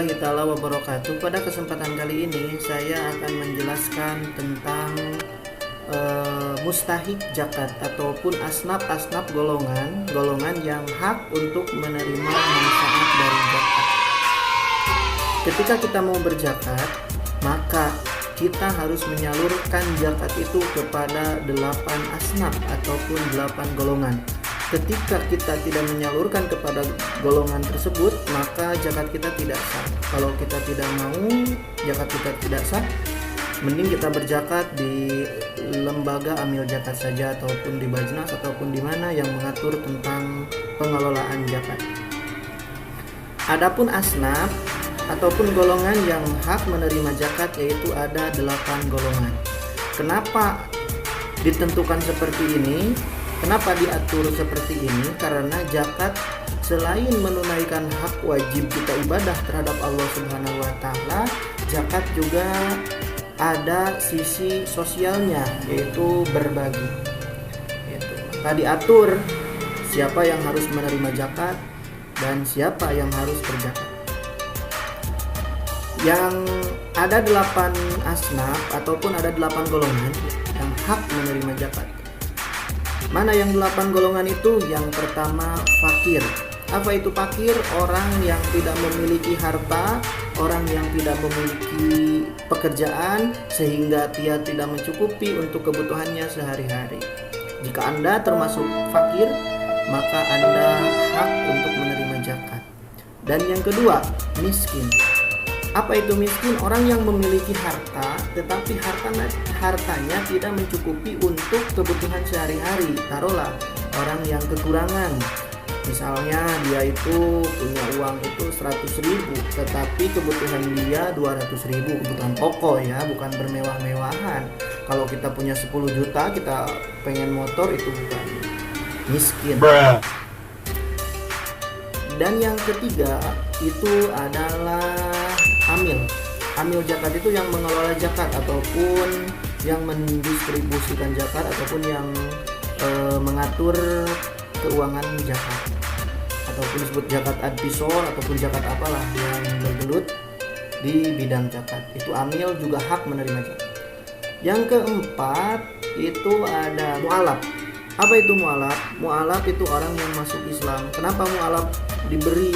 warahmatullahi taala wabarakatuh. Pada kesempatan kali ini saya akan menjelaskan tentang mustahik zakat ataupun asnaf-asnaf golongan yang hak untuk menerima manfaat dari zakat. Ketika kita mau berzakat, maka kita harus menyalurkan zakat itu kepada 8 asnaf ataupun 8 golongan. Ketika kita tidak menyalurkan kepada golongan tersebut, maka zakat kita tidak sah. Kalau kita tidak mau zakat kita tidak sah, mending kita berzakat di lembaga amil zakat saja, ataupun di Bajnas, ataupun di mana yang mengatur tentang pengelolaan zakat. Adapun asnaf ataupun golongan yang hak menerima zakat, yaitu ada 8 golongan. Kenapa ditentukan seperti ini? Kenapa diatur seperti ini? Karena zakat selain menunaikan hak wajib kita ibadah terhadap Allah Subhanahu wa taala, zakat juga ada sisi sosialnya, yaitu berbagi. Maka diatur siapa yang harus menerima zakat dan siapa yang harus berzakat. Yang ada 8 asnaf ataupun ada 8 golongan yang hak menerima zakat. Mana yang 8 golongan itu? Yang pertama, fakir. Apa itu fakir? Orang yang tidak memiliki harta, orang yang tidak memiliki pekerjaan sehingga dia tidak mencukupi untuk kebutuhannya sehari-hari. Jika Anda termasuk fakir, maka Anda hak untuk menerima zakat. Dan yang kedua, miskin. Apa itu miskin? Orang yang memiliki harta tetapi hartanya tidak mencukupi untuk kebutuhan sehari-hari. Taruhlah orang yang kekurangan, misalnya dia itu punya uang itu 100.000, tetapi kebutuhan dia 200.000, kebutuhan pokok ya, bukan bermewah-mewahan. Kalau kita punya 10 juta, kita pengen motor, itu bukan miskin. Dan yang ketiga itu adalah amil zakat. Itu yang mengelola zakat ataupun yang mendistribusikan zakat ataupun yang mengatur keuangan zakat, ataupun disebut zakat advisor ataupun zakat apalah yang bergelut di bidang zakat. Itu amil juga hak menerima zakat. Yang keempat itu ada mu'alaf. Apa itu mu'alaf? Mu'alaf itu orang yang masuk Islam. Kenapa mu'alaf diberi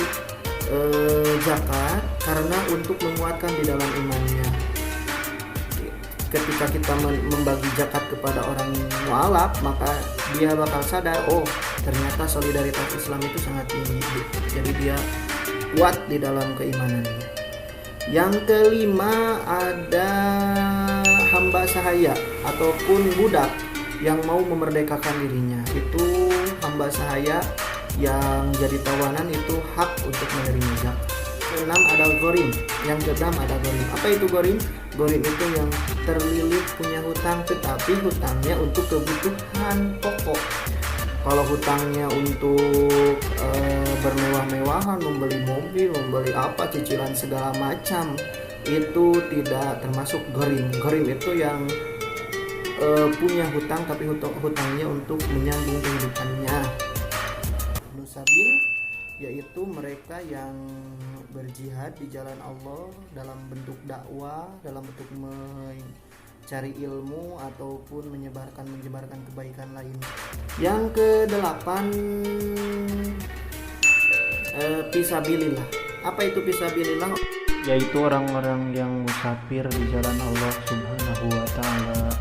zakat? Karena untuk menguatkan di dalam imannya. Ketika kita membagi zakat kepada orang mu'alaf, maka dia bakal sadar, oh ternyata solidaritas Islam itu sangat tinggi, jadi dia kuat di dalam keimanannya. Yang kelima ada hamba sahaya ataupun budak yang mau memerdekakan dirinya. Itu hamba sahaya yang jadi tawanan, itu hak untuk menerima zakat. Keenam ada ghorim. Yang keenam ada ghorim. Apa itu ghorim? Ghorim itu yang terlilit punya hutang, tetapi hutangnya untuk kebutuhan pokok. Kalau hutangnya untuk bermewah-mewahan, membeli mobil, membeli apa, cicilan segala macam, itu tidak termasuk ghorim. Ghorim itu yang punya hutang, tapi hutangnya untuk menyambung kehidupannya. Nusabil, yaitu mereka yang berjihad di jalan Allah dalam bentuk dakwah, dalam bentuk mencari ilmu ataupun menyebarkan kebaikan lain. Yang kedelapan fisabilillah. Apa itu fisabilillah? Yaitu orang-orang yang musafir di jalan Allah Subhanahu wa taala.